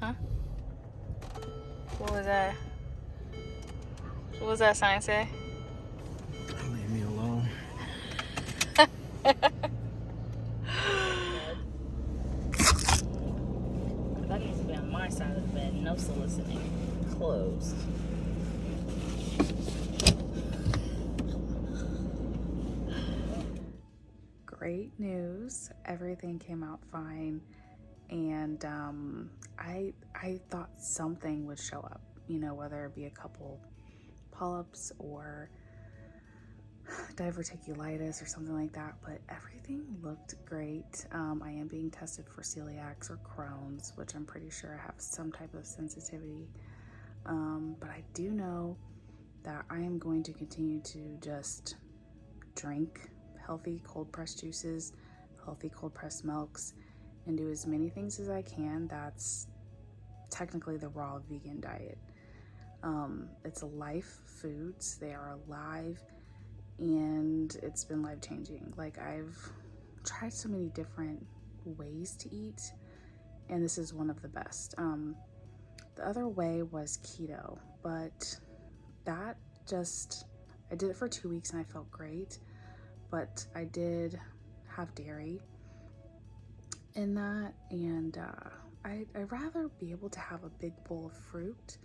Huh? What was that? What was that sign say? Leave me alone. That needs to be on my side of the bed. No soliciting. Closed. Great news. Everything came out fine. And I thought something would show up, you know, whether it be a couple polyps or diverticulitis or something like that, but everything looked great. I am being tested for celiacs or Crohn's, which I'm pretty sure I have some type of sensitivity. But I do know that I am going to continue to just drink healthy cold pressed juices, healthy cold pressed milks, and do as many things as I can. That's technically the raw vegan diet. It's life foods. They are alive, and it's been life-changing. Like, I've tried so many different ways to eat, and this is one of the best. The other way was keto, but that just, I did it for 2 weeks and I felt great, but I did have dairy in that, and I'd rather be able to have a big bowl of fruit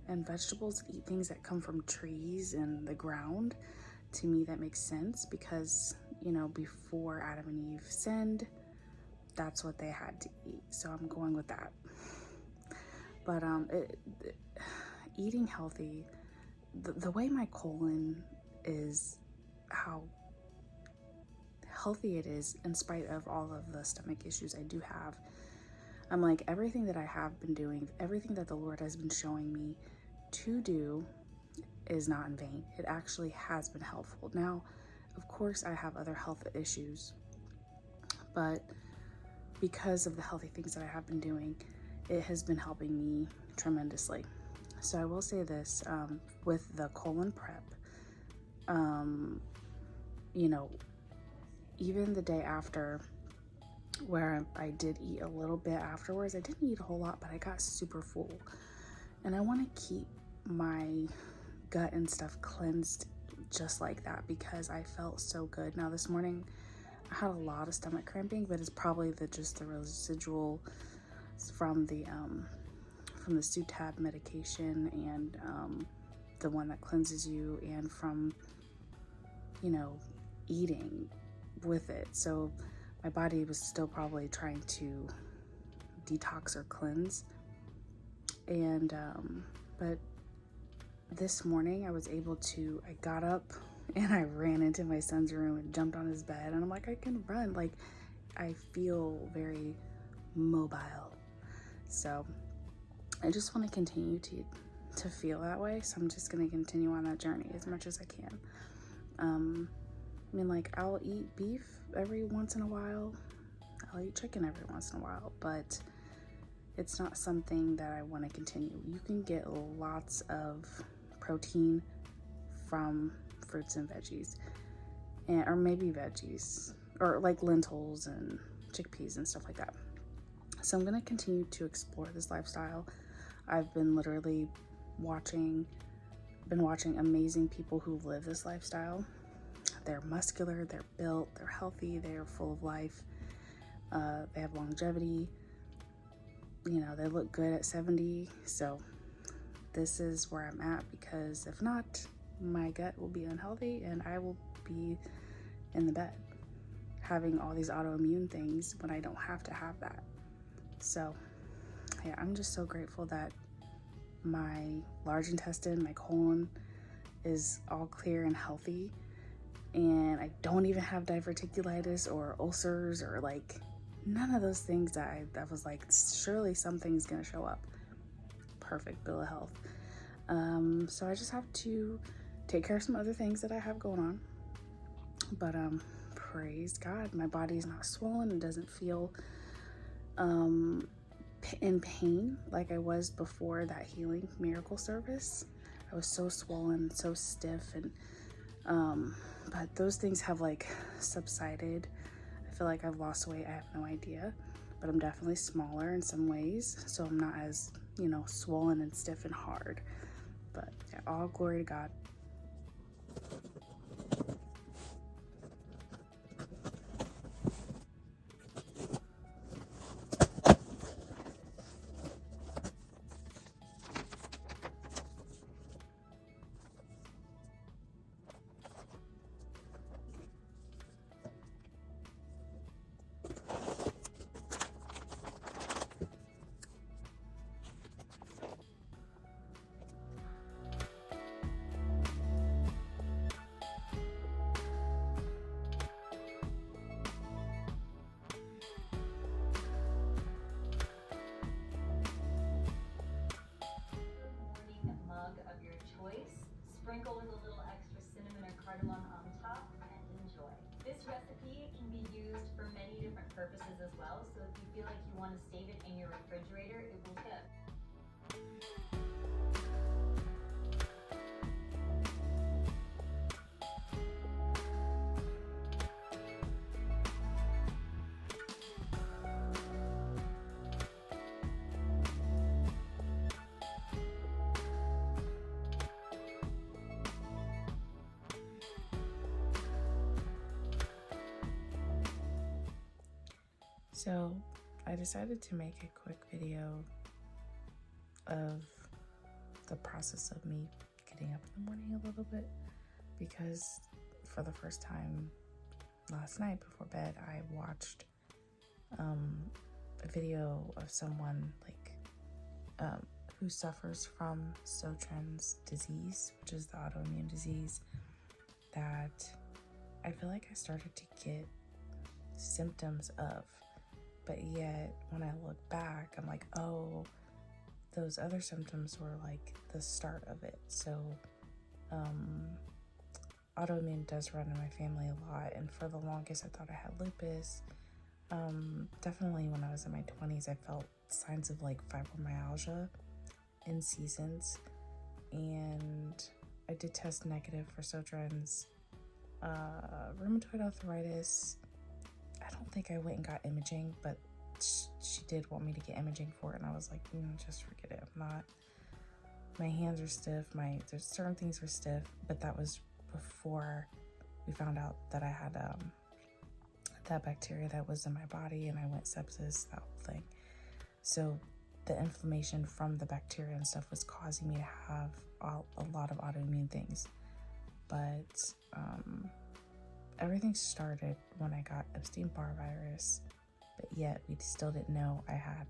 and vegetables and eat things that come from trees and the ground. To me, that makes sense because, you know, before Adam and Eve sinned, that's what they had to eat. So I'm going with that. But eating healthy, the way my colon is, how healthy it is in spite of all of the stomach issues I do have. I'm like, everything that I have been doing, everything that the Lord has been showing me to do is not in vain. It actually has been helpful. Now, of course, I have other health issues, but because of the healthy things that I have been doing, it has been helping me tremendously. So I will say this, with the colon prep, you know, even the day after, where I did eat a little bit afterwards, I didn't eat a whole lot, but I got super full. And I want to keep my gut and stuff cleansed just like that because I felt so good. Now this morning I had a lot of stomach cramping, but it's probably just the residual from the Sutab medication and the one that cleanses you, and from, you know, eating with it. So my body was still probably trying to detox or cleanse. And but this morning I was able to, I got up and I ran into my son's room and jumped on his bed, and I'm like, I can run. Like, I feel very mobile. So I just want to continue to feel that way. So I'm just going to continue on that journey as much as I can. I mean, like, I'll eat beef every once in a while. I'll eat chicken every once in a while, but it's not something that I want to continue. You can get lots of protein from fruits and veggies, or maybe veggies, or like lentils and chickpeas and stuff like that. So I'm going to continue to explore this lifestyle. I've been literally watching amazing people who live this lifestyle. They're muscular, they're built, they're healthy, they're full of life. They have longevity. You know, they look good at 70. So this is where I'm at, because if not, my gut will be unhealthy and I will be in the bed having all these autoimmune things when I don't have to have that. So yeah, I'm just so grateful that my large intestine, my colon, is all clear and healthy, and I don't even have diverticulitis or ulcers or like none of those things that I was like, surely something's gonna show up. Perfect bill of health. So I just have to take care of some other things that I have going on, but praise God, my body is not swollen and doesn't feel in pain like I was before that healing miracle service. I was so swollen, so stiff, and but those things have like subsided. I feel like I've lost weight. I have no idea, but I'm definitely smaller in some ways, so I'm not as, you know, swollen and stiff and hard. But yeah, all glory to God. Sprinkle with a little extra cinnamon or cardamom on top and enjoy. This recipe can be used for many different purposes as well, so if you feel like you want to save it in your refrigerator, it will fit. So I decided to make a quick video of the process of me getting up in the morning a little bit, because for the first time last night before bed, I watched a video of someone who suffers from SJOGERNS disease, which is the autoimmune disease that I feel like I started to get symptoms of. But yet, when I look back, I'm like, oh, those other symptoms were like the start of it. So, autoimmune does run in my family a lot. And for the longest, I thought I had lupus. Definitely when I was in my 20s, I felt signs of like fibromyalgia in seasons. And I did test negative for SJOGERNS, rheumatoid arthritis. I don't think I went and got imaging, but she did want me to get imaging for it, and I was like, just forget it. I'm not. My hands are stiff. There's certain things are stiff, but that was before we found out that I had that bacteria that was in my body, and I went sepsis, that whole thing. So the inflammation from the bacteria and stuff was causing me to have a lot of autoimmune things, but everything started when I got Epstein-Barr virus, but yet we still didn't know I had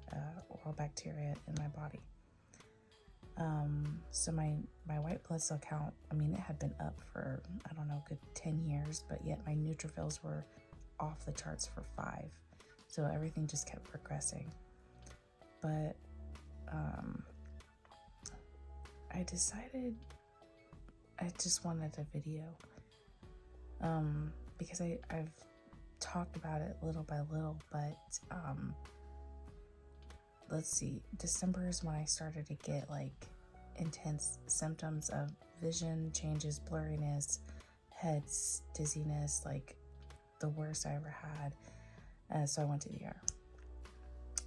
oral bacteria in my body. So my white blood cell count, it had been up for, I don't know, good 10 years, but yet my neutrophils were off the charts for 5. So everything just kept progressing. But I decided I just wanted a video. Because I've talked about it little by little, but let's see, December is when I started to get like intense symptoms of vision changes, blurriness, heads, dizziness, like the worst I ever had. So I went to the ER.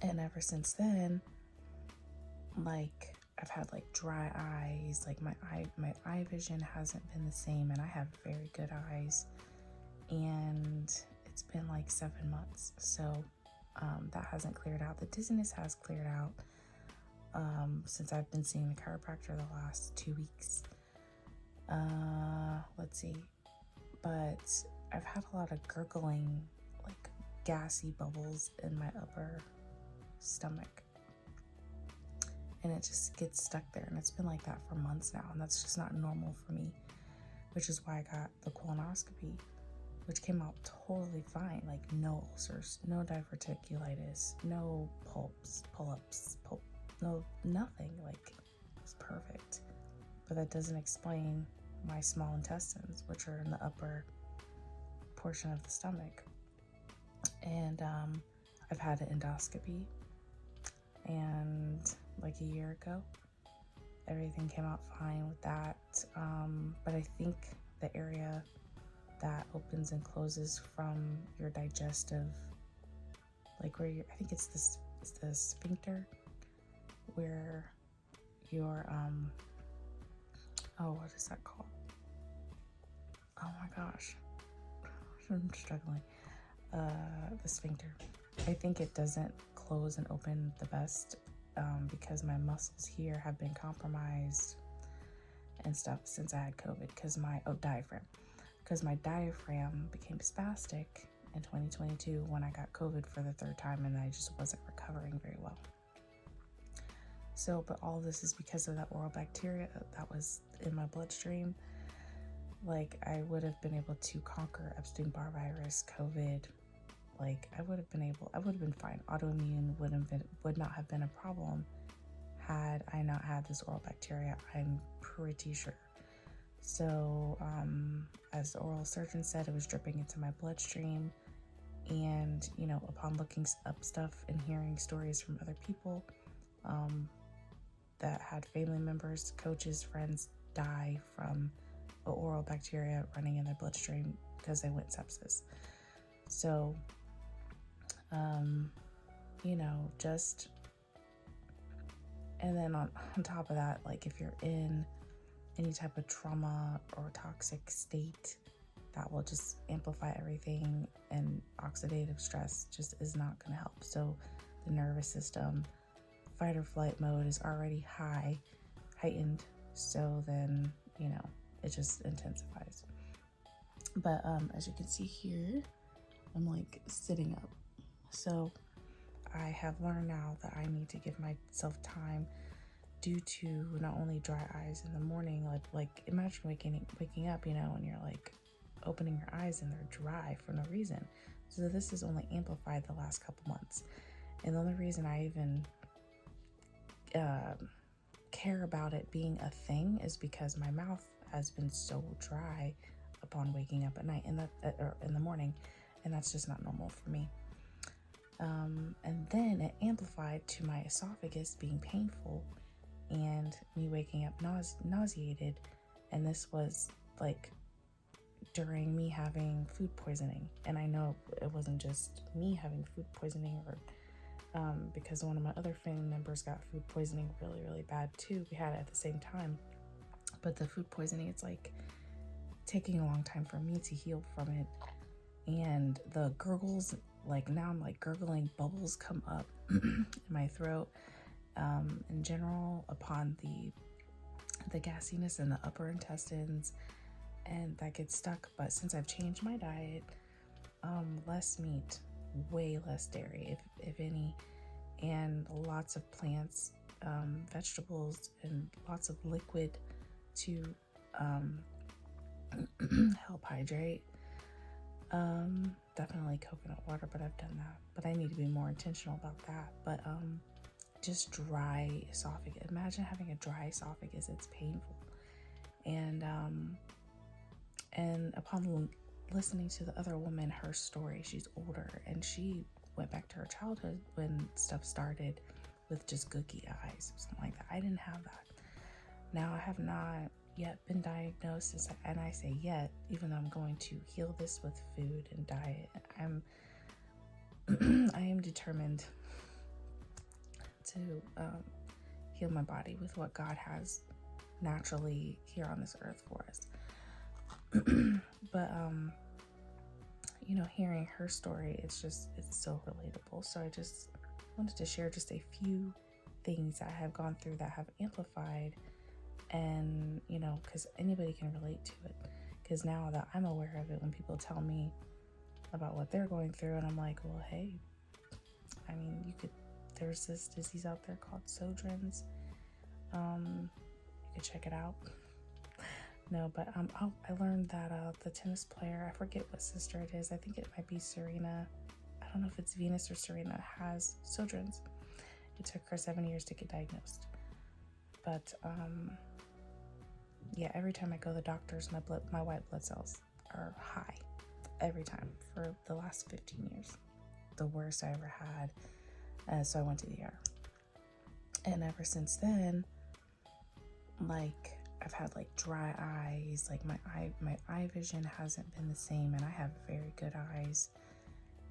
And ever since then, like I've had like dry eyes, like my eye vision hasn't been the same, and I have very good eyes. And it's been like 7 months, so that hasn't cleared out. The dizziness has cleared out since I've been seeing the chiropractor the last 2 weeks. Let's see, but I've had a lot of gurgling, like gassy bubbles in my upper stomach, and it just gets stuck there, and it's been like that for months now, and that's just not normal for me, which is why I got the colonoscopy, which came out totally fine, like no ulcers, no diverticulitis, no pull-ups, no nothing, like it was perfect. But that doesn't explain my small intestines, which are in the upper portion of the stomach. And I've had an endoscopy, and like a year ago, everything came out fine with that. But I think the area that opens and closes from your digestive like where you're, I think it's the sphincter, where your, oh, what is that called? Oh my gosh, I'm struggling. The sphincter. I think it doesn't close and open the best, because my muscles here have been compromised and stuff since I had COVID, because my diaphragm became spastic in 2022 when I got COVID for the 3rd time, and I just wasn't recovering very well. So, but all of this is because of that oral bacteria that was in my bloodstream. Like, I would have been able to conquer Epstein-Barr virus, COVID. Like, I would have been fine. Autoimmune would not have been a problem had I not had this oral bacteria, I'm pretty sure. So, as the oral surgeon said, it was dripping into my bloodstream. And, you know, upon looking up stuff and hearing stories from other people, that had family members, coaches, friends die from oral bacteria running in their bloodstream because they went sepsis. So, you know, just, and then on top of that, like if you're in any type of trauma or toxic state, that will just amplify everything, and oxidative stress just is not going to help. So the nervous system, fight or flight mode is already heightened. So then, you know, it just intensifies. But as you can see here, I'm like sitting up. So I have learned now that I need to give myself time due to not only dry eyes in the morning, like imagine waking up, you know, and you're like opening your eyes and they're dry for no reason. So this has only amplified the last couple months. And the only reason I even care about it being a thing is because my mouth has been so dry upon waking up at night or in the morning, and that's just not normal for me. And then it amplified to my esophagus being painful and me waking up nauseated, and this was like during me having food poisoning. And I know it wasn't just me having food poisoning, or because one of my other family members got food poisoning really, really bad too. We had it at the same time. But the food poisoning, it's like taking a long time for me to heal from it. And the gurgles, like now I'm like gurgling, bubbles come up in my throat. In general, upon the gassiness in the upper intestines, and that gets stuck. But since I've changed my diet, less meat, way less dairy, if any, and lots of plants, vegetables, and lots of liquid to help hydrate. Definitely coconut water, but I've done that. But I need to be more intentional about that. But just dry esophagus. Imagine having a dry esophagus. It's painful. And upon listening to the other woman, her story, she's older, and she went back to her childhood when stuff started with just gooky eyes or something like that. I didn't have that. Now I have not yet been diagnosed, and I say yet, even though I'm going to heal this with food and diet. I am determined to heal my body with what God has naturally here on this earth for us. But you know, hearing her story, it's so relatable. So I just wanted to share just a few things that I have gone through that have amplified, and you know, because anybody can relate to it. Because now that I'm aware of it, when people tell me about what they're going through, and I'm like, well, hey, I mean, there's this disease out there called SJOGERNS. You could check it out. No, but I learned that the tennis player, I forget what sister it is, I think it might be Serena, I don't know if it's Venus or Serena, has SJOGERNS. It took her 7 years to get diagnosed. But yeah, every time I go to the doctors, my white blood cells are high every time for the last 15 years. The worst I ever had. So I went to the ER. And ever since then, like, I've had like dry eyes, like my eye vision hasn't been the same, and I have very good eyes.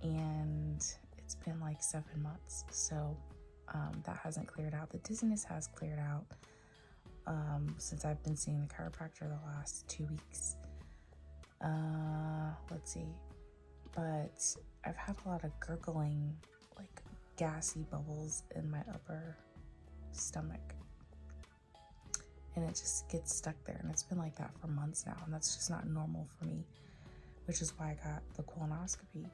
And it's been like like 7 months. So that hasn't cleared out. The dizziness has cleared out since I've been seeing the chiropractor the last 2 weeks. Let's see. But I've had a lot of gurgling, like gassy bubbles in my upper stomach. And it just gets stuck there. And it's been like that for months now. And that's just not normal for me, which is why I got the colonoscopy,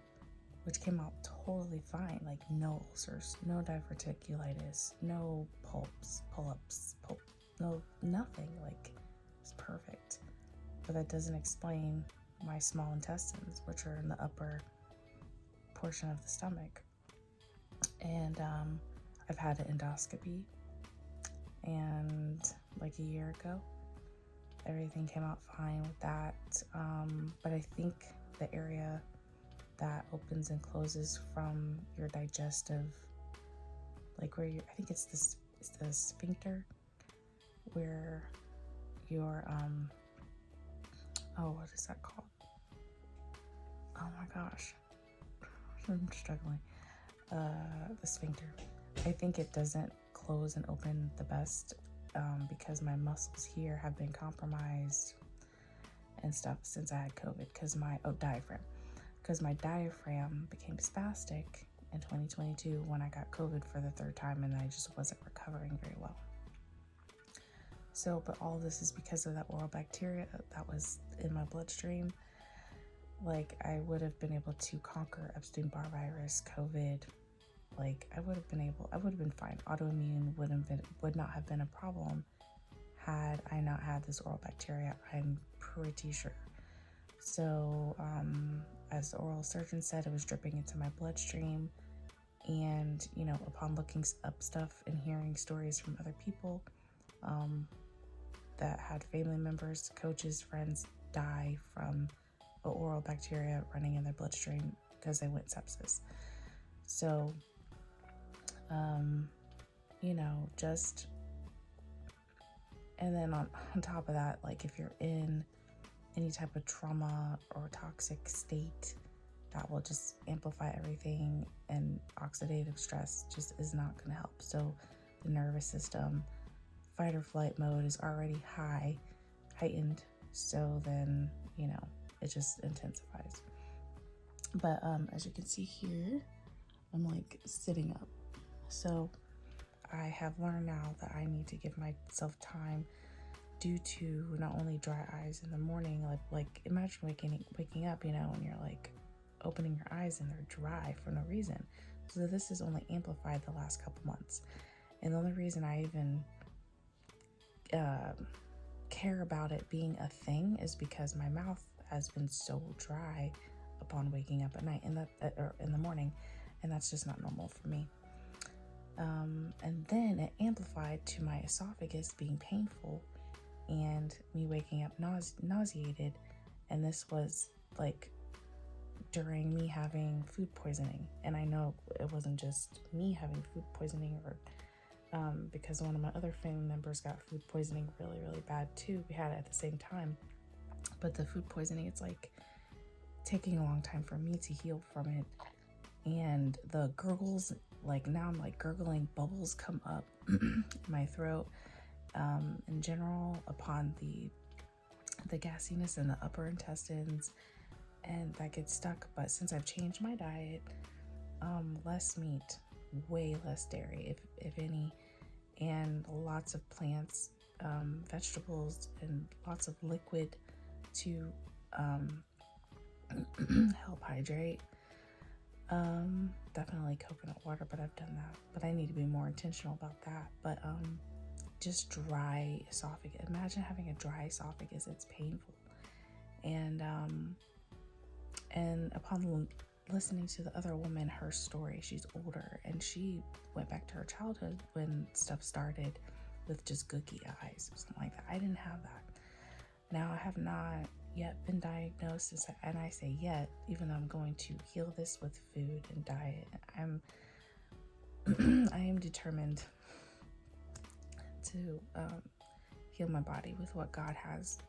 which came out totally fine. Like no ulcers, no diverticulitis, no pull-ups, no, nothing. Like it's perfect. But that doesn't explain my small intestines, which are in the upper portion of the stomach. And I've had an endoscopy, and like a year ago, everything came out fine with that. But I think the area that opens and closes from your digestive, like where you, I think it's the sphincter, where your oh, what is that called? Oh my gosh, I'm struggling. The sphincter. I think it doesn't close and open the best because my muscles here have been compromised and stuff since I had COVID. Because my diaphragm became spastic in 2022 when I got COVID for the 3rd time, and I just wasn't recovering very well. So, but all of this is because of that oral bacteria that was in my bloodstream. Like, I would have been able to conquer Epstein-Barr virus, COVID. Like, I would have been fine. Autoimmune would not have been a problem had I not had this oral bacteria, I'm pretty sure. So, as the oral surgeon said, it was dripping into my bloodstream. And, you know, upon looking up stuff and hearing stories from other people that had family members, coaches, friends die from oral bacteria running in their bloodstream because they went sepsis. So, you know, just, and then on top of that, like if you're in any type of trauma or toxic state, that will just amplify everything, and oxidative stress just is not going to help. So the nervous system, fight or flight mode is already heightened. So then, you know, it just intensifies. But as you can see here, I'm like sitting up. So I have learned now that I need to give myself time due to not only dry eyes in the morning, like imagine waking up, you know, and you're like opening your eyes and they're dry for no reason. So this is only amplified the last couple months. And the only reason I even care about it being a thing is because my mouth has been so dry upon waking up at night or in the morning, and that's just not normal for me. And then it amplified to my esophagus being painful and me waking up nauseated, and this was like during me having food poisoning. And I know it wasn't just me having food poisoning, or because one of my other family members got food poisoning really, really bad too. We had it at the same time. But the food poisoning, it's like taking a long time for me to heal from it. And the gurgles, like now I'm like gurgling, bubbles come up in my throat in general upon the gassiness in the upper intestines, and that gets stuck. But since I've changed my diet, less meat, way less dairy, if any, and lots of plants, vegetables, and lots of liquid to help hydrate. Definitely coconut water, but I've done that. But I need to be more intentional about that. But just dry esophagus. Imagine having a dry esophagus. It's painful. And upon listening to the other woman, her story, she's older, and she went back to her childhood when stuff started with just gooky eyes or something like that. I didn't have that. Now I have not yet been diagnosed, and I say yet, even though I'm going to heal this with food and diet. I am determined to heal my body with what God has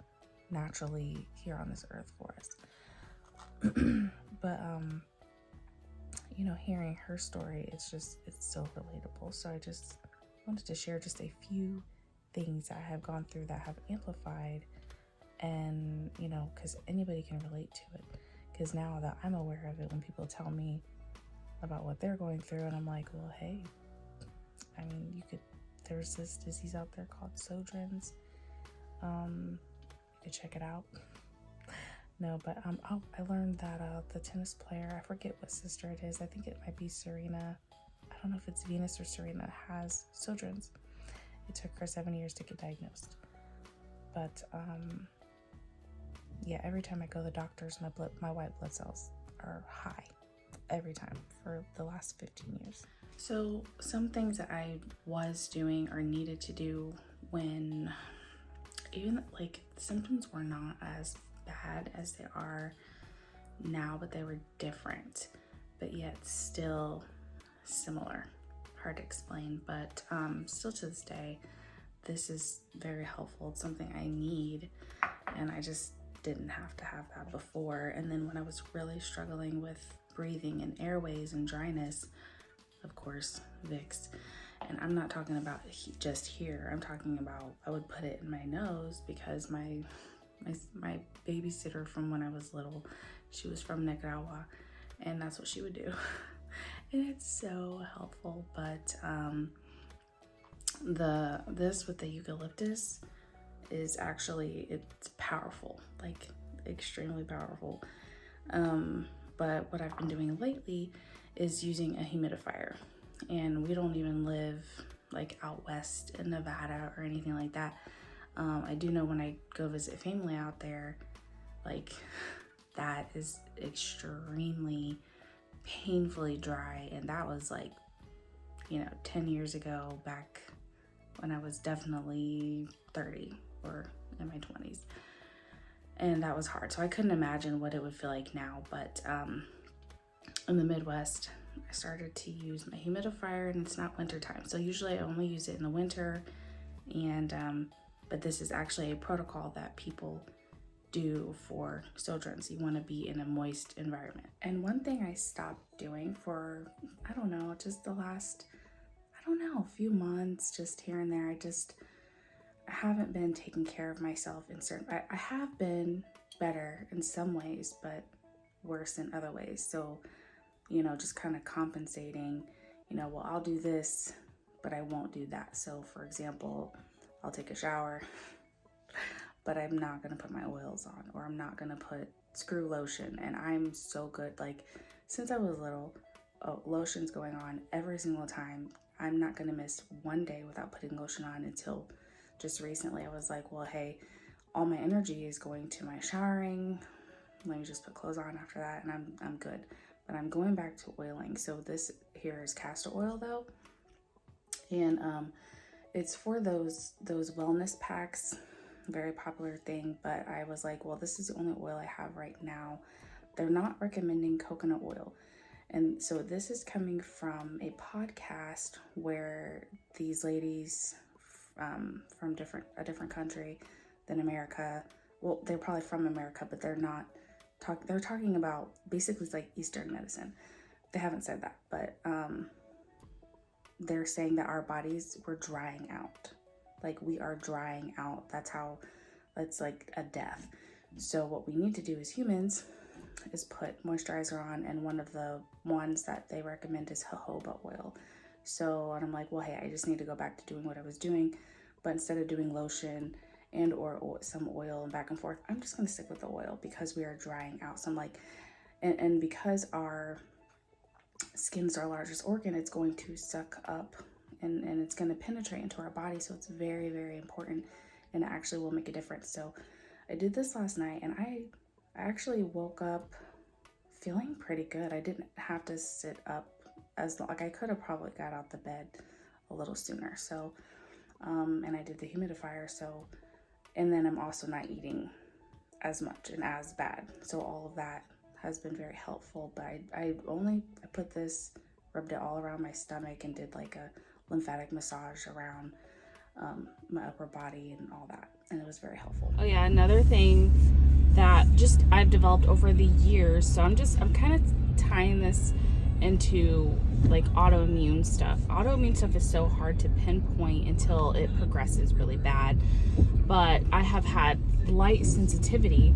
naturally here on this earth for us. But you know, hearing her story, it's so relatable. So I just wanted to share just a few things I have gone through that have amplified, and, you know, because anybody can relate to it. Because now that I'm aware of it, when people tell me about what they're going through, and I'm like, well, hey, I mean, there's this disease out there called SJOGERNS. You could check it out. No, but I learned that the tennis player, I forget what sister it is, I think it might be Serena, I don't know if it's Venus or Serena, has SJOGERNS. It took her 7 years to get diagnosed. But yeah, every time I go to the doctors, my white blood cells are high every time for the last 15 years. So some things that I was doing or needed to do when even like symptoms were not as bad as they are now, but they were different, but yet still similar. Hard to explain, but still to this day, this is very helpful. It's something I need, and I just didn't have to have that before. And then when I was really struggling with breathing and airways and dryness, of course, Vicks. And I'm not talking about just here. I'm talking about, I would put it in my nose because my babysitter from when I was little, she was from Nicaragua, and that's what she would do. And it's so helpful. But this with the eucalyptus is actually, it's powerful, like extremely powerful. But what I've been doing lately is using a humidifier. And we don't even live like out west in Nevada or anything like that. I do know when I go visit family out there, like that is extremely painfully dry. And that was like, 10 years ago, back when I was definitely 30 or in my 20s. And that was hard. So I couldn't imagine what it would feel like now. But in the Midwest, I started to use my humidifier, and it's not winter time. So usually I only use it in the winter. And but this is actually a protocol that people do for SJOGERNS. You want to be in a moist environment. And one thing I stopped doing for, I don't know, just the last, few months, just here and there, I haven't been taking care of myself in certain, I have been better in some ways, but worse in other ways. So, just kind of compensating, well, I'll do this, but I won't do that. So for example, I'll take a shower, but I'm not going to put my oils on, or I'm not going to put screw lotion. And I'm so good. Like since I was little, lotion's going on every single time. I'm not going to miss one day without putting lotion on until just recently. I was like, well, hey, all my energy is going to my showering. Let me just put clothes on after that, and I'm good. But I'm going back to oiling. So this here is castor oil though. And it's for those wellness packs, very popular thing. But I was like, well, this is the only oil I have right now. They're not recommending coconut oil. And so this is coming from a podcast where these ladies from a different country than America, well, they're probably from America, but they're not they're talking about basically it's like Eastern medicine. They haven't said that, but they're saying that our bodies, we're drying out. Like we are drying out. That's like a death. So what we need to do as humans is put moisturizer on, and one of the ones that they recommend is jojoba oil. So, and I'm like, well, hey, I just need to go back to doing what I was doing, but instead of doing lotion and or some oil and back and forth, I'm just going to stick with the oil because we are drying out. So I'm like, and because our skin's our largest organ, it's going to suck up and it's going to penetrate into our body. So it's very, very important, and it actually will make a difference. So I did this last night, and I actually woke up feeling pretty good. I didn't have to sit up as long. Like I could have probably got out the bed a little sooner. So, and I did the humidifier. So, and then I'm also not eating as much and as bad. So all of that has been very helpful. But I put this, rubbed it all around my stomach, and did like a lymphatic massage around my upper body and all that. And it was very helpful. Oh yeah, another thing that just I've developed over the years. So I'm kind of tying this into like autoimmune stuff. Autoimmune stuff is so hard to pinpoint until it progresses really bad. But I have had light sensitivity,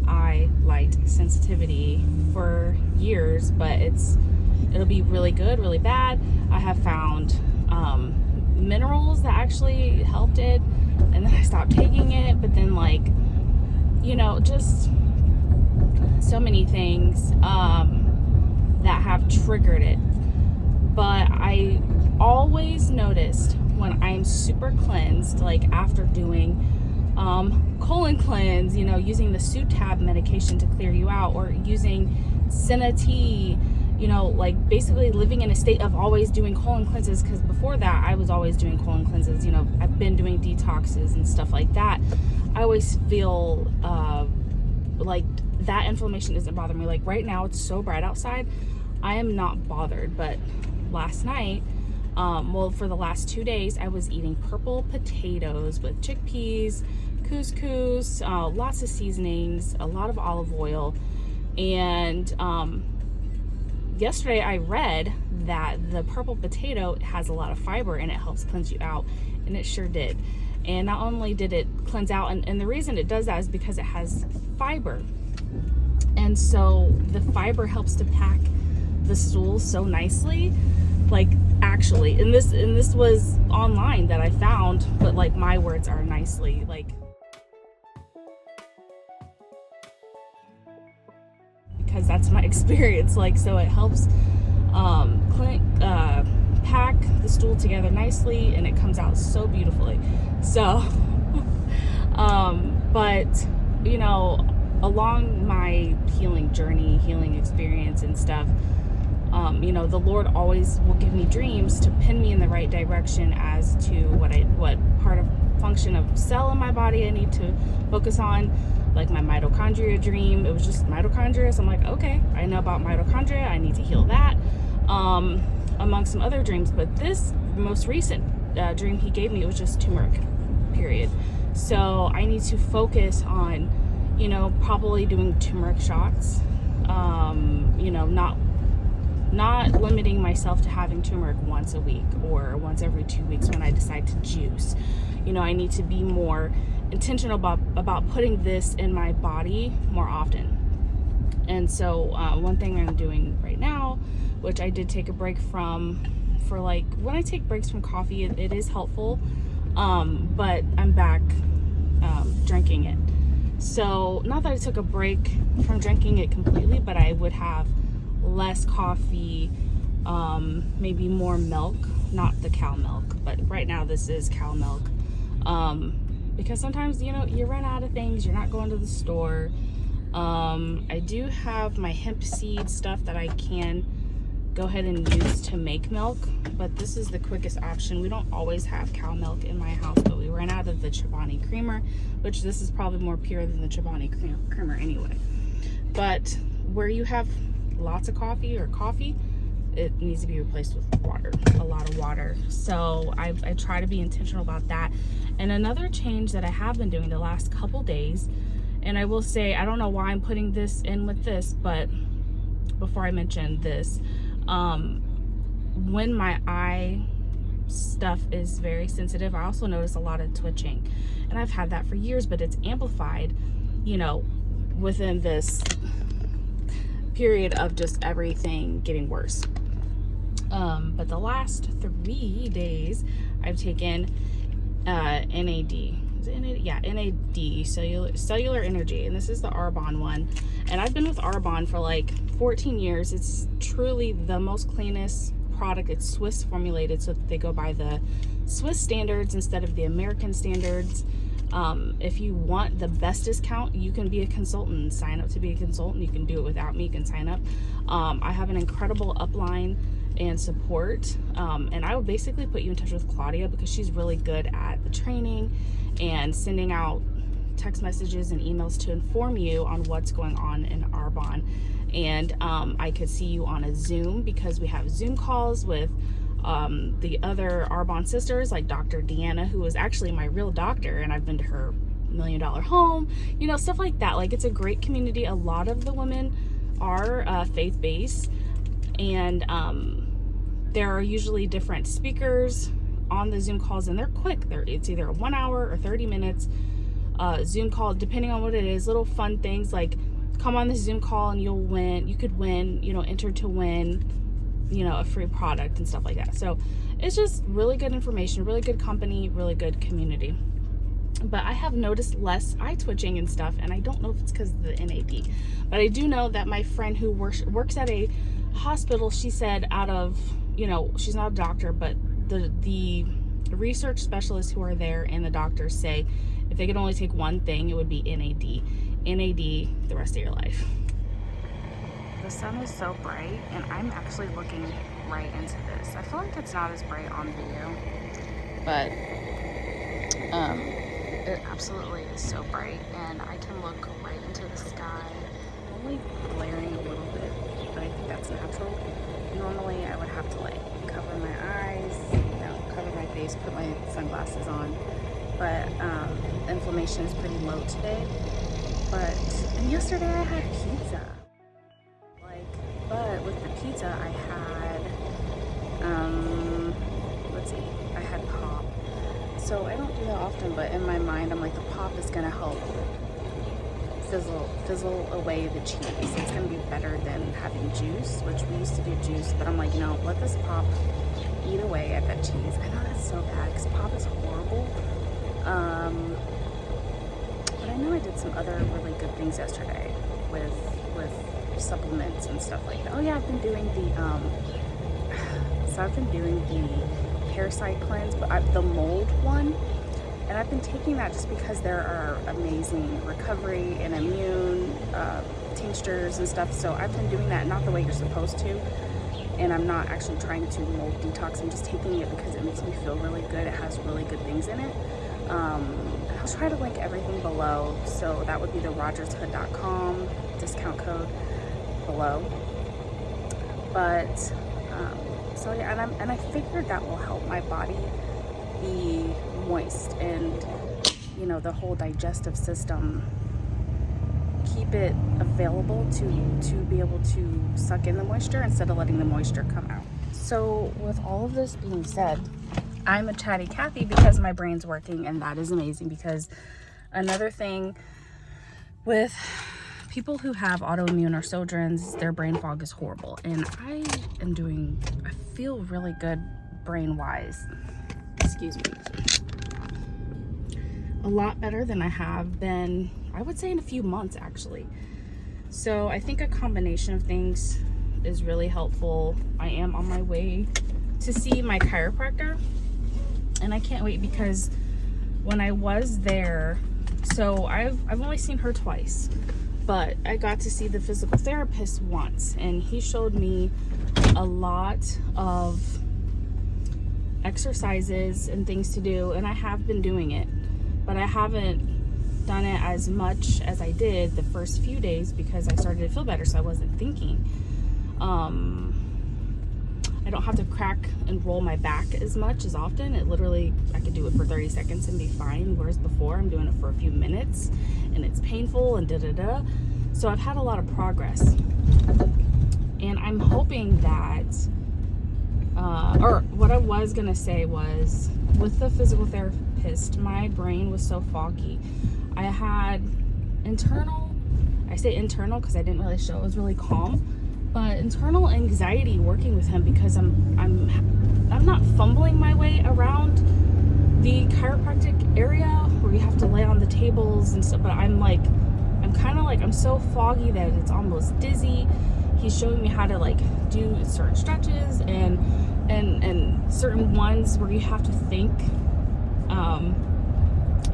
eye light sensitivity for years, but it'll be really good, really bad. I have found minerals that actually helped it, and then I stopped taking it. But then, like, you know, just so many things that have triggered it. But I always noticed when I'm super cleansed, like after doing colon cleanse, you know, using the Sutab medication to clear you out, or using Senna tea, you know, like basically living in a state of always doing colon cleanses, because before that I was always doing colon cleanses. You know, I've been doing detoxes and stuff like that. I always feel like that inflammation doesn't bother me. Like right now it's so bright outside, I am not bothered. But last night, well, for the last 2 days, I was eating purple potatoes with chickpeas, couscous, lots of seasonings, a lot of olive oil. And yesterday I read that the purple potato has a lot of fiber and it helps cleanse you out, and it sure did. And not only did it cleanse out, and the reason it does that is because it has fiber. And so the fiber helps to pack the stool so nicely. Like, actually, and this was online that I found, but like my words are nicely, like, because that's my experience. Like, so it helps pack the stool together nicely, and it comes out so beautifully. So but you know, along my healing journey, healing experience and stuff, you know, the Lord always will give me dreams to pin me in the right direction as to what part of function of cell in my body I need to focus on. Like my mitochondria dream, it was just mitochondria. So I'm like, okay, I know about mitochondria, I need to heal that, among some other dreams. But this most recent dream he gave me, it was just turmeric, period. So I need to focus on, you know, probably doing turmeric shots, you know, not limiting myself to having turmeric once a week or once every 2 weeks when I decide to juice. You know, I need to be more intentional about putting this in my body more often. And so one thing I'm doing right now, which I did take a break from, for like, when I take breaks from coffee, it is helpful, but I'm back drinking it. So not that I took a break from drinking it completely, but I would have less coffee, maybe more milk, not the cow milk, but right now this is cow milk, because sometimes, you know, you run out of things, you're not going to the store. I do have my hemp seed stuff that I can go ahead and use to make milk, but this is the quickest option. We don't always have cow milk in my house, but we ran out of the Chobani creamer, which this is probably more pure than the Chobani creamer anyway. But where you have lots of coffee, it needs to be replaced with water, a lot of water. So I try to be intentional about that. And another change that I have been doing the last couple days, and I will say, I don't know why I'm putting this in with this, but before I mention this, when my eye stuff is very sensitive, I also notice a lot of twitching, and I've had that for years, but it's amplified, you know, within this period of just everything getting worse. But the last 3 days I've taken NAD. Is it NAD? Yeah, NAD, cellular energy, and this is the Arbonne one. And I've been with Arbonne for like 14 years. It's truly the most cleanest product. It's Swiss formulated, so that they go by the Swiss standards instead of the American standards. If you want the best discount, you can be a consultant, sign up to be a consultant. You can do it without me, you can sign up. I have an incredible upline and support, and I will basically put you in touch with Claudia, because she's really good at the training and sending out text messages and emails to inform you on what's going on in Arbonne. And I could see you on a Zoom, because we have Zoom calls with the other Arbonne sisters, like Dr. Deanna, who is actually my real doctor, and I've been to her $1 million home, you know, stuff like that. Like, it's a great community. A lot of the women are faith-based, and there are usually different speakers on the Zoom calls, and they're quick. It's either 1 hour or 30 minutes Zoom call, depending on what it is. Little fun things like come on the Zoom call and you could win, enter to win, a free product and stuff like that. So it's just really good information, really good company, really good community. But I have noticed less eye twitching and stuff, and I don't know if it's because of the NAD. But I do know that my friend who works at a hospital, she said out of, she's not a doctor, but the research specialists who are there and the doctors say if they could only take one thing, it would be NAD. NAD the rest of your life. The sun is so bright, and I'm actually looking right into this. I feel like it's not as bright on video, but it absolutely is so bright, and I can look right into the sky. I'm only glaring a little bit, but I think that's natural. Normally I would have to cover my eyes, cover my face, put my sunglasses on, but inflammation is pretty low today. And yesterday I had pizza. But with the pizza I had, I had pop. So I don't do that often, but in my mind I'm like, the pop is gonna help fizzle away the cheese. It's gonna be better than having juice, which we used to do juice, but I'm like, let this pop eat away at that cheese. I know that's so bad because pop is horrible. But I know I did some other really good things yesterday with supplements and stuff like that. Oh yeah, I've been doing the parasite cleanse, but the mold one, and I've been taking that just because there are amazing recovery and immune tinctures and stuff. So I've been doing that, not the way you're supposed to, and I'm not actually trying to mold detox. I'm just taking it because it makes me feel really good. It has really good things in it. I'll try to link everything below. So that would be the rogershood.com discount code below. But so yeah, and I figured that will help my body be moist, and the whole digestive system, keep it available to be able to suck in the moisture instead of letting the moisture come out. So with all of this being said, I'm a chatty Cathy because my brain's working, and that is amazing. Because another thing with people who have autoimmune or SJOGERNS, their brain fog is horrible, and I feel really good brain wise. Excuse me. A lot better than I have been, I would say, in a few months actually. So I think a combination of things is really helpful. I am on my way to see my chiropractor, and I can't wait because when I was there, so I've only seen her twice, but I got to see the physical therapist once, and he showed me a lot of exercises and things to do, and I have been doing it, but I haven't done it as much as I did the first few days because I started to feel better, so I wasn't thinking. I don't have to crack and roll my back as much as often. It literally, I could do it for 30 seconds and be fine, whereas before I'm doing it for a few minutes and it's painful and da-da-da. So I've had a lot of progress, and I'm hoping that or what I was gonna say was, with the physical therapist, my brain was so foggy. I had I say internal because I didn't really show it was really calm, but internal anxiety working with him because I'm not fumbling my way around the chiropractic area where you have to lay on the tables and stuff, but I'm so foggy that it's almost dizzy. He's showing me how to do certain stretches and certain ones where you have to think,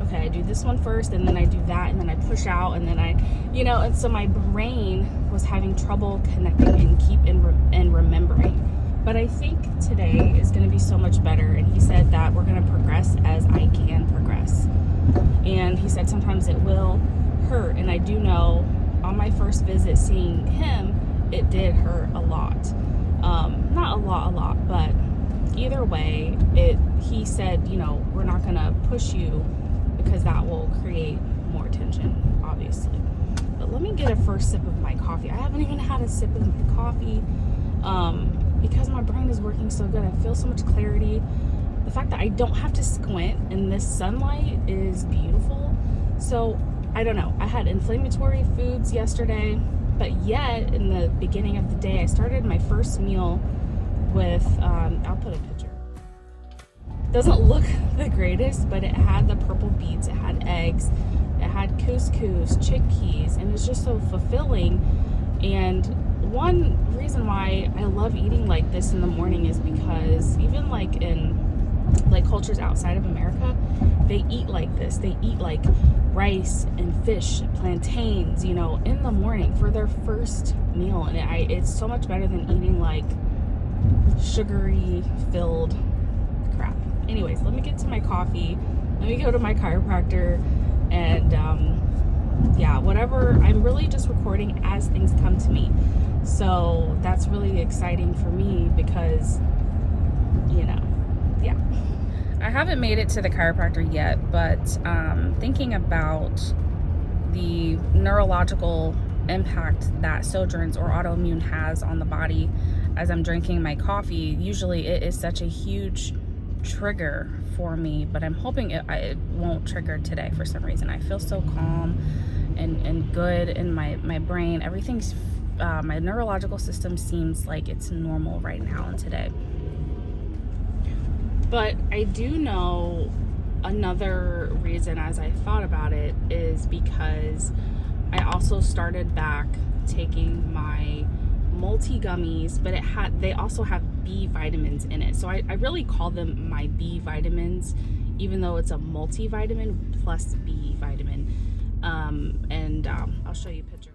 okay, I do this one first, and then I do that, and then I push out, and then and so my brain was having trouble connecting and remembering. But I think today is going to be so much better, and he said that we're going to progress as I can progress. And he said sometimes it will hurt, and I do know on my first visit seeing him, it did hurt a lot. Not a lot, but either way, he said, we're not going to push you because that will create more tension, obviously. But but let me get a first sip of my coffee. I haven't even had a sip of my coffee because my brain is working so good. I feel so much clarity. The fact that I don't have to squint in this sunlight is beautiful. So I don't know. I had inflammatory foods yesterday, but yet in the beginning of the day, I started my first meal with, I'll put a picture. Doesn't look the greatest, but it had the purple beets, it had eggs, it had couscous, chickpeas, and it's just so fulfilling. And one reason why I love eating like this in the morning is because even like in like cultures outside of America, they eat like this. They eat like rice and fish, plantains, you know, in the morning for their first meal. And it's so much better than eating like sugary filled crap. Anyways, let me get to my coffee. Let me go to my chiropractor, and yeah, whatever. I'm really just recording as things come to me. So that's really exciting for me because, you know, yeah. I haven't made it to the chiropractor yet, but thinking about the neurological impact that SJOGERNS or autoimmune has on the body as I'm drinking my coffee, usually it is such a huge trigger for me, but I'm hoping it won't trigger today for some reason. I feel so calm and good in my brain. Everything's, my neurological system seems like it's normal right now and today. But I do know another reason, as I thought about it, is because I also started back taking my multi gummies, but they also have B vitamins in it. So I really call them my B vitamins, even though it's a multivitamin plus B vitamin. I'll show you a picture.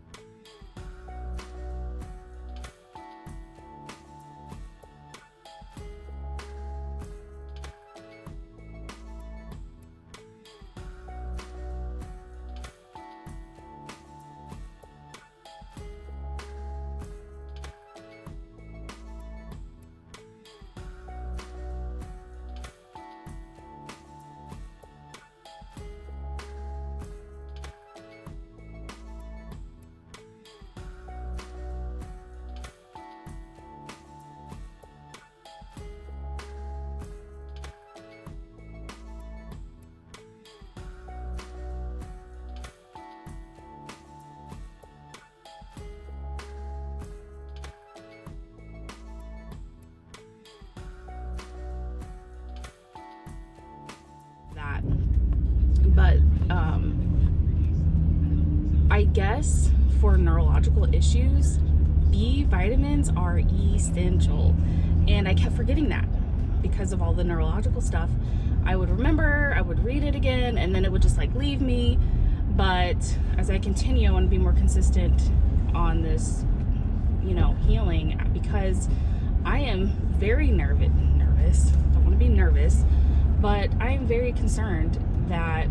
But I guess for neurological issues, B vitamins are essential, and I kept forgetting that because of all the neurological stuff. I would remember, I would read it again, and then it would just like leave me. But as I continue, I want to be more consistent on this, you know, healing, because I am very nervous. I don't want to be nervous, but I am very concerned that,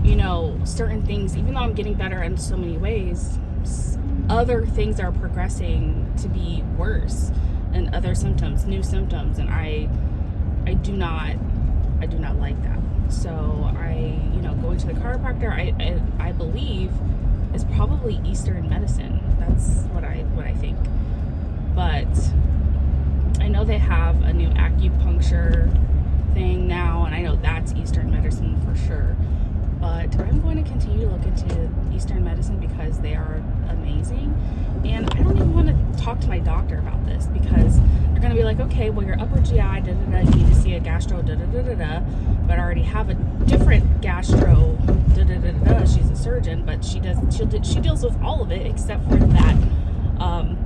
you know, certain things, even though I'm getting better in so many ways, other things are progressing to be worse, and other symptoms, new symptoms, and I do not like that. So you know, going to the chiropractor, I believe is probably Eastern medicine. That's what I think. But I know they have a new acupuncture thing now, and I know that's Eastern medicine for sure. But I'm going to continue to look into Eastern medicine because they are amazing. And I don't even want to talk to my doctor about this, because they're going to be like, okay, well, your upper GI, you need to see a gastro, but I already have a different gastro, she's a surgeon, but she deals with all of it except for that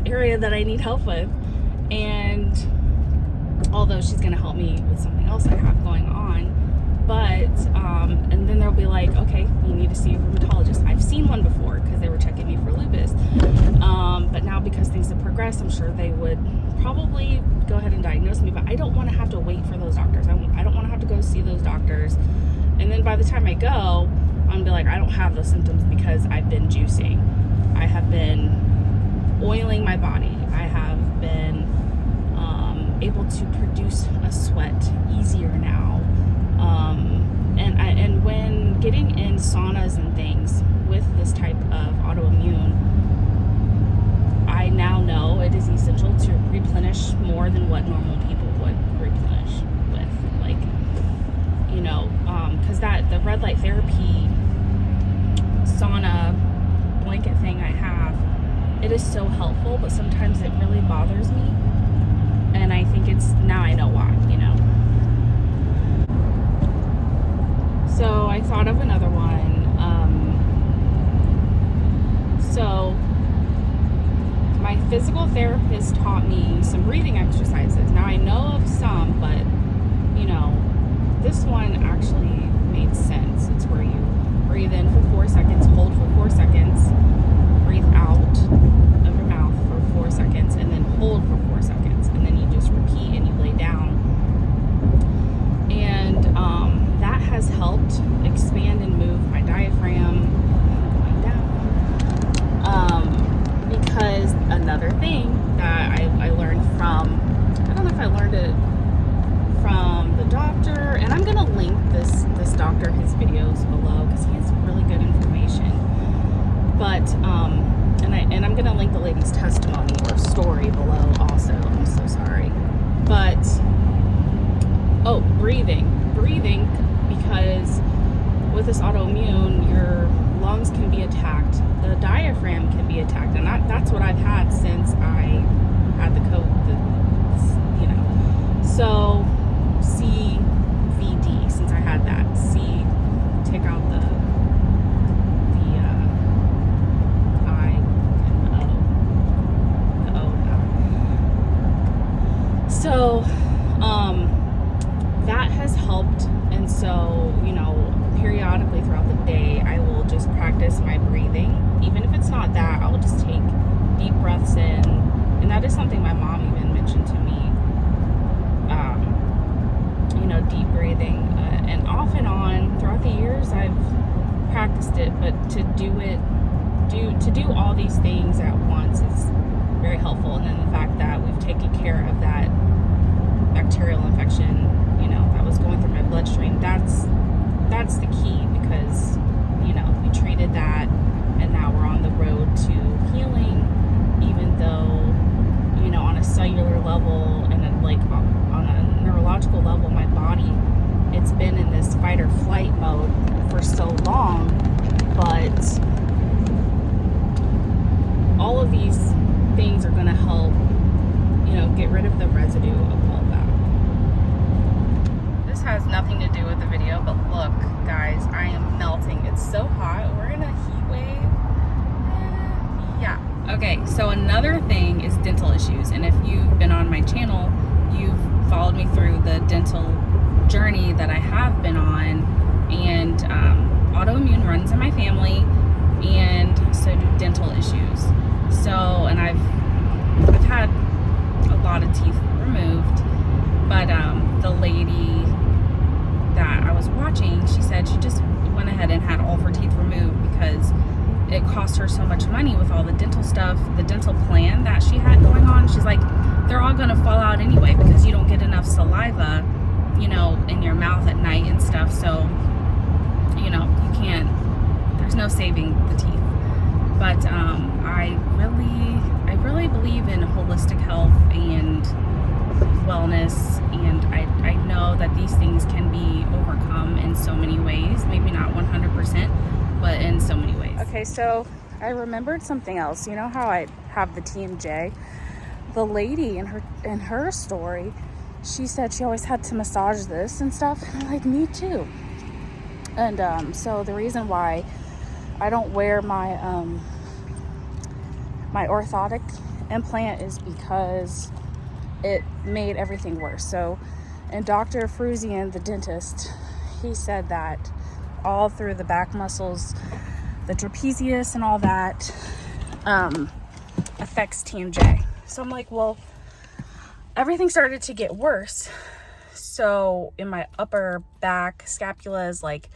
area that I need help with. And although she's going to help me with something else I have going on, but and then they'll be like, okay, you need to see a rheumatologist. I've seen one before because they were checking me for lupus, but now because things have progressed, I'm sure they would probably go ahead and diagnose me. But I don't want to have to wait for those doctors. I don't want to have to go see those doctors, and then by the time I go, I'm gonna be like, I don't have those symptoms because I've been juicing, I have been oiling my body, I have been able to produce a sweat easier now, and when getting in saunas and things with this type of autoimmune, I now know it is essential to replenish more than what normal people would replenish with, like, you know, because the red light therapy sauna blanket thing I have, it is so helpful, but sometimes it really bothers me, and I think now I know why, you know. So I thought of another one. So my physical therapist taught me some breathing exercises. Now I know of some, but you know, this one actually made sense. It's where you breathe in for 4 seconds, hold for 4 seconds, breathe out of your mouth for 4 seconds, and then hold for 4 seconds, and then you just repeat and you lay down. And that has helped expand and move my diaphragm going down. Because another thing that I learned from, I don't know if I learned it from the doctor, and I'm gonna link this doctor, his videos below, because he has really good information. But and I'm gonna link the lady's testimony or story below also. I'm so sorry. But breathing, because with this autoimmune, your lungs can be attacked, the diaphragm can be attacked, and that's what I've had since I had the COVID, you know. So CVD, since I had that, take out the I and the O now. So that has helped, and so, you know, periodically throughout the day, I will just practice my breathing. Even if it's not that, I will just take deep breaths in, and that is something my mom even mentioned to me. You know, deep breathing, and off and on throughout the years, I've practiced it. But to do all these things at once is very helpful. And then the fact that we've taken care of that bacterial infection, you know, that was going through my bloodstream, that's the key, because, you know, we treated that, and now we're on the road to healing, even though, you know, on a cellular level and like on a neurological level, my body, it's been in this fight or flight mode for so long. But all of these things are going to help, you know, get rid of the residue of all that. This has nothing to do with the video, but look, guys, I am melting. It's so hot. We're in a heat wave. Yeah. Okay, so another thing is dental issues. And if you've been on my channel, you've followed me through the dental journey that I have been on. And autoimmune runs in my family, and so do dental issues. So, and I've had a lot of teeth removed, but the lady that I was watching, she said she just went ahead and had all of her teeth removed because it cost her so much money with all the dental stuff, the dental plan that she had going on. She's like, they're all gonna fall out anyway because you don't get enough saliva, you know, in your mouth at night and stuff. So, you know, you can't, there's no saving the teeth. But I really believe in holistic health and wellness, and I know that these things can be overcome in so many ways, maybe not 100%, but in so many ways. Okay, so I remembered something else. You know how I have the TMJ? The lady in her story, she said she always had to massage this and stuff, and I'm like, me too. And so the reason why I don't wear my my orthotic implant is because it made everything worse. So, and Dr. Fruzian, the dentist, he said that all through the back muscles, the trapezius and all that affects TMJ. So I'm like, well, everything started to get worse. So in my upper back, scapulas, like,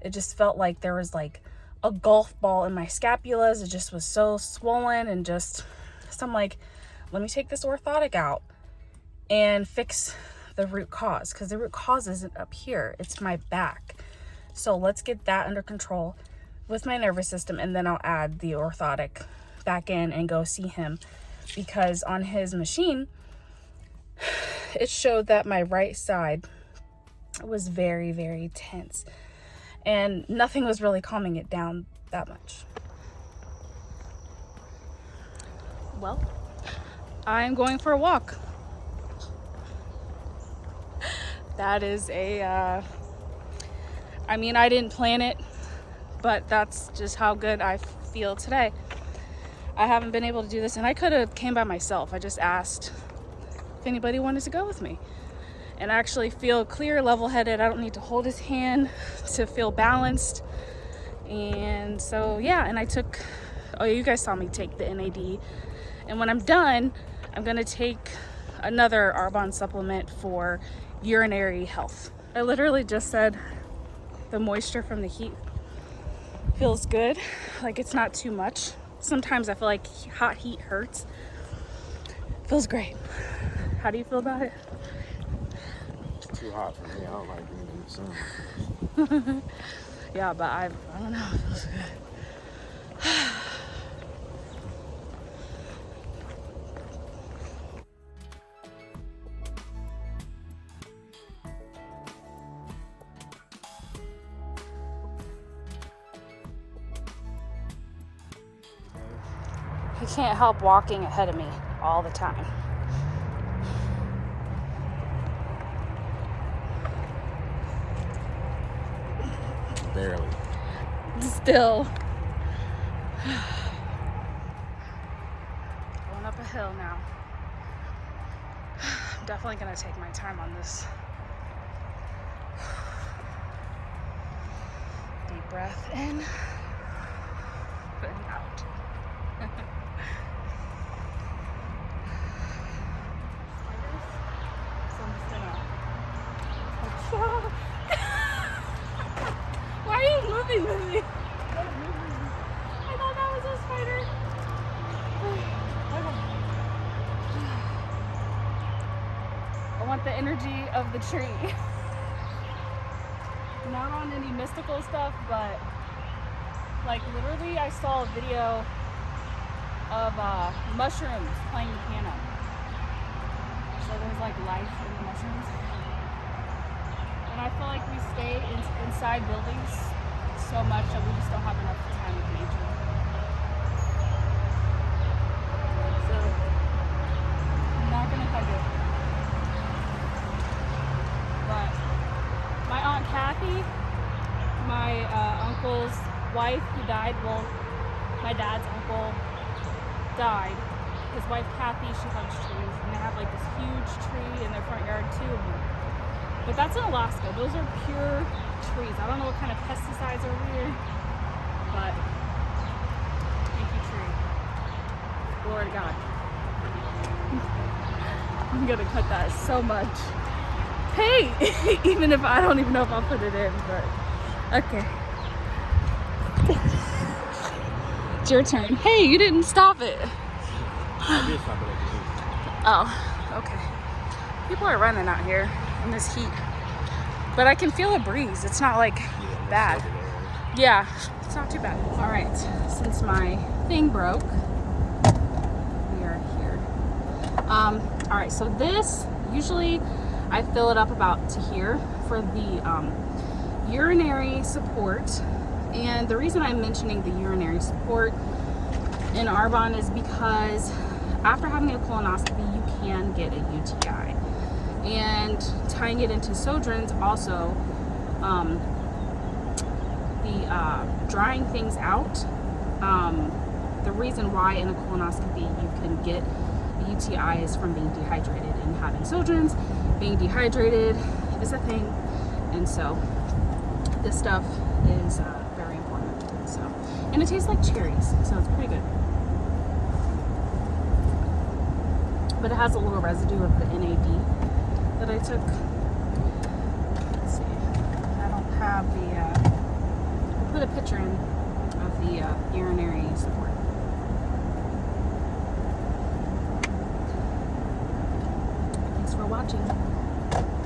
it just felt like there was like a golf ball in my scapulas. It just was so swollen, and just, so I'm like, let me take this orthotic out and fix the root cause, because the root cause isn't up here, it's my back. So let's get that under control with my nervous system, and then I'll add the orthotic back in and go see him, because on his machine it showed that my right side was very, very tense, and nothing was really calming it down that much. Well, I'm going for a walk. That is I mean, I didn't plan it, but that's just how good I feel today. I haven't been able to do this, and I could have came by myself. I just asked if anybody wanted to go with me. And I actually feel clear, level-headed. I don't need to hold his hand to feel balanced. And so, yeah, and I took, oh, you guys saw me take the NAD. And when I'm done, I'm gonna take another Arbonne supplement for urinary health. I literally just said the moisture from the heat feels good, like it's not too much. Sometimes I feel like hot heat hurts. Feels great. How do you feel about it? It's too hot for me. I don't like being in the sun. Yeah, but I don't know. It feels good. He can't help walking ahead of me all the time. Barely. Still. Going up a hill now. I'm definitely gonna take my time on this. Deep breath in. And out. Why are you moving with me? I thought that was a spider. I want the energy of the tree. Not on any mystical stuff, but like literally I saw a video of mushrooms playing the piano. So there's like life in the mushrooms. And I feel like we stay inside buildings so much that we just don't have enough time with nature. So I'm not gonna hug it. But my Aunt Kathy, my uncle's wife who died, well, my dad's uncle died. His wife Kathy, she hugs trees, and they have like this huge tree in their front yard, 2 of them. But that's in Alaska. Those are pure trees. I don't know what kind of pesticides are here, but thank you, tree. Glory to God. I'm gonna cut that so much. Hey, even if I don't even know if I'll put it in, but okay. It's your turn. Hey, you didn't stop it. I did stop it at the end. Oh, okay. People are running out here in this heat, but I can feel a breeze. It's not like bad. Yeah, it's not too bad. All right, since my thing broke, we are here. All right, so this, usually I fill it up about to here for the urinary support. And the reason I'm mentioning the urinary support in Arbonne is because after having a colonoscopy, you can get a UTI. And tying it into SJOGERNS also, drying things out, the reason why in a colonoscopy you can get a UTI is from being dehydrated, and having SJOGERNS, being dehydrated is a thing, and so this stuff is very important. So, and it tastes like cherries, so it's pretty good. But it has a little residue of the NAD that I took. Let's see. I don't have the, I'll put a picture in of the urinary support. Thanks for watching. Bye.